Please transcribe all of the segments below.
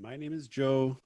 My name is Joe.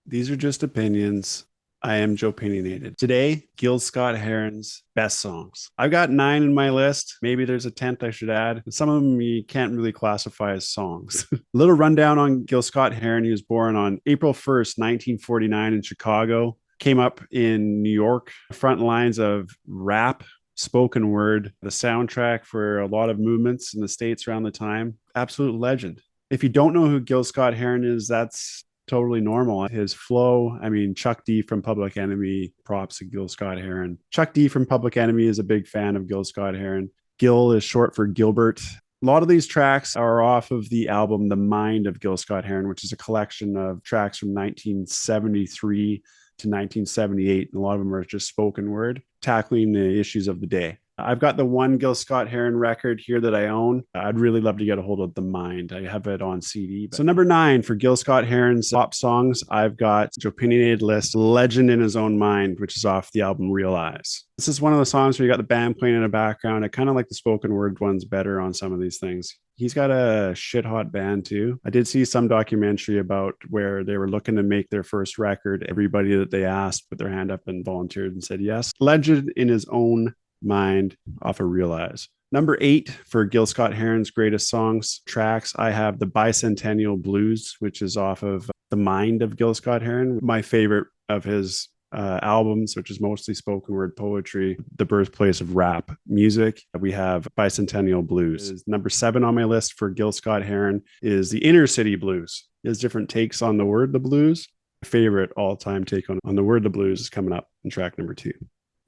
These are just opinions. I am Joepinionated. Today, GilScottHeron's best songs. I've got 9 in my list. Maybe there's a 10th I should add. Some of them you can't really classify as songs. A little rundown on GilScottHeron. He was born on April 1st, 1949 in Chicago. Came up in New York, front lines of rap, spoken word, the soundtrack for a lot of movements in the States around the time. Absolute legend. If you don't know who GilScottHeron is, that's totally normal. His flow, I mean, Chuck D from Public Enemy, props to GilScottHeron. Chuck D from Public Enemy is a big fan of GilScottHeron. Gil is short for Gilbert. A lot of these tracks are off of the album The Mind of GilScottHeron, which is a collection of tracks from 1973 to 1978. And a lot of them are just spoken word, tackling the issues of the day. I've got the one GilScottHeron record here that I own. I'd really love to get a hold of The Mind. I have it on CD. So number 9 for GilScottHeron's top songs, I've got Joepinionated List, Legend in His Own Mind, which is off the album Realize. This is one of the songs where you got the band playing in the background. I kind of like the spoken word ones better on some of these things. He's got a shit hot band too. I did see some documentary about where they were looking to make their first record. Everybody that they asked put their hand up and volunteered and said yes. Legend in His Own Mind off of Realize. Number 8 for GilScottHeron's greatest songs tracks, I have the Bicentennial Blues, which is off of The Mind of GilScottHeron. My favorite of his albums, which is mostly spoken word poetry, the birthplace of rap music. We have Bicentennial Blues. Number 7 on my list for GilScottHeron is the Inner City Blues. His different takes on the word the blues. My favorite all-time take on the word the blues is coming up in track number 2.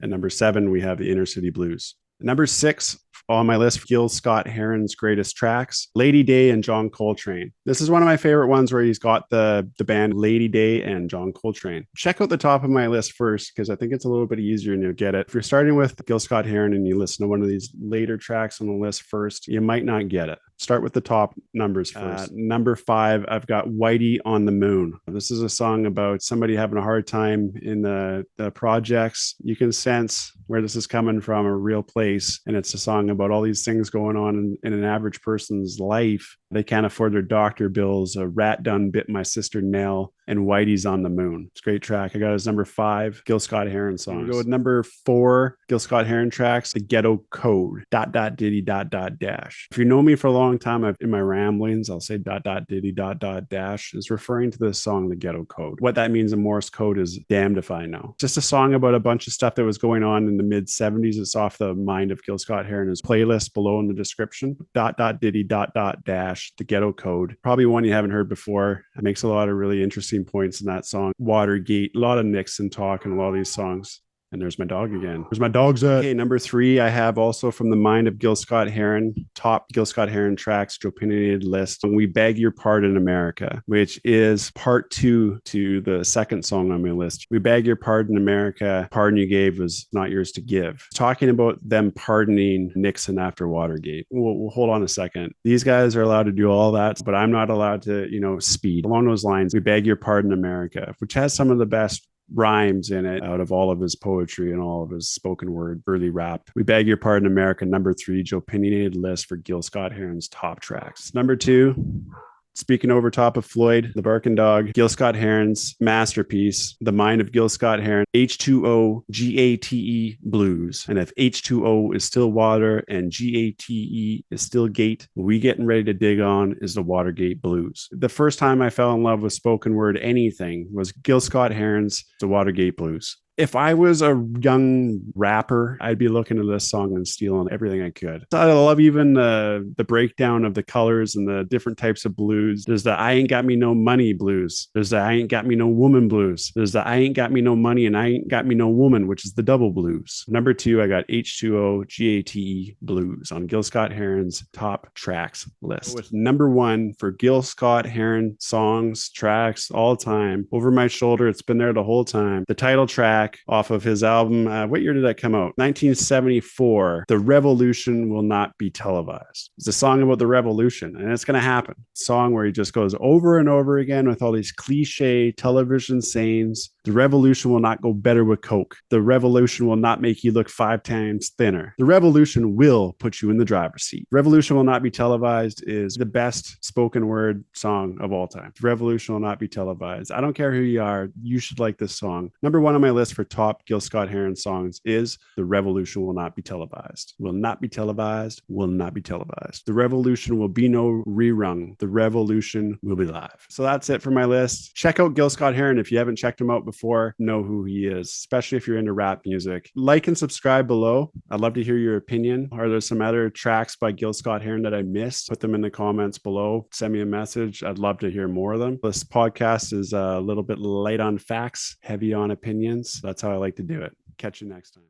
And number 7, we have the Inner City Blues. Number 6 on my list, GilScottHeron's greatest tracks, Lady Day and John Coltrane. This is one of my favorite ones where he's got the band Lady Day and John Coltrane. Check out the top of my list first, because I think it's a little bit easier and you'll get it. If you're starting with GilScottHeron and you listen to one of these later tracks on the list first, you might not get it. Start with the top numbers first. Number 5, I've got Whitey on the Moon. This is a song about somebody having a hard time in the projects. You can sense where this is coming from, a real place. And it's a song about all these things going on in an average person's life. They can't afford their doctor bills. A rat done bit my sister Nell, and Whitey's on the Moon. It's a great track. I got his number 5 GilScottHeron songs. We go with number 4 GilScottHeron tracks, the Ghetto Code, ... diddy ... dash. If you know me for a long time, in my ramblings, I'll say ... diddy ... dash is referring to this song, the Ghetto Code. What that means in Morse code is damned if I know. Just a song about a bunch of stuff that was going on in the mid 70s. It's off the Mind of GilScottHeron. His playlist below in the description. ... diddy ... dash, the Ghetto Code. Probably one you haven't heard before. It makes a lot of really interesting points in that song. Watergate, a lot of Nixon talk in a lot of these songs. And there's my dog again. Where's my dogs at? Okay, number 3, I have also from the Mind of GilScottHeron, top GilScottHeron tracks, Joepinionated List, We Beg Your Pardon, America, which is part 2 to the second song on my list. We Beg Your Pardon, America. Pardon you gave was not yours to give. Talking about them pardoning Nixon after Watergate. We'll hold on a second. These guys are allowed to do all that, but I'm not allowed to, speed. Along those lines, We Beg Your Pardon, America, which has some of the best rhymes in it out of all of his poetry and all of his spoken word early rap. We Beg Your Pardon, America, number 3 Joepinionated List for GilScottHeron's top tracks. Number 2, speaking over top of Floyd, the Barking Dog, GilScottHeron's masterpiece, The Mind of GilScottHeron, H2Ogate Blues. And if H2O is still water and GATE is still gate, we getting ready to dig on is the Watergate Blues. The first time I fell in love with spoken word anything was GilScottHeron's The Watergate Blues. If I was a young rapper, I'd be looking at this song and stealing everything I could. I love even the breakdown of the colors and the different types of blues. There's the I ain't got me no money blues. There's the I ain't got me no woman blues. There's the I ain't got me no money and I ain't got me no woman, which is the double blues. Number 2, I got H2O Blues on GilScottHeron's top tracks list. With number 1 for GilScottHeron songs, tracks, all time. Over My Shoulder, it's been there the whole time. The title track track off of his album. What year did that come out? 1974. The Revolution Will Not Be Televised. It's a song about the revolution, and it's going to happen. A song where he just goes over and over again with all these cliche television sayings. The revolution will not go better with Coke. The revolution will not make you look 5 times thinner. The revolution will put you in the driver's seat. Revolution Will Not Be Televised is the best spoken word song of all time. The revolution will not be televised. I don't care who you are. You should like this song. Number 1 on my list for top Gil Scott-Heron songs is The Revolution Will Not Be Televised. Will not be televised. Will not be televised. The revolution will be no rerun. The revolution will be live. So that's it for my list. Check out Gil Scott-Heron if you haven't checked him out before. Know who he is, especially if you're into rap music. Like and subscribe below. I'd love to hear your opinion. Are there some other tracks by Gil Scott-Heron that I missed? Put them in the comments below. Send me a message. I'd love to hear more of them. This podcast is a little bit light on facts, heavy on opinions. That's how I like to do it. Catch you next time.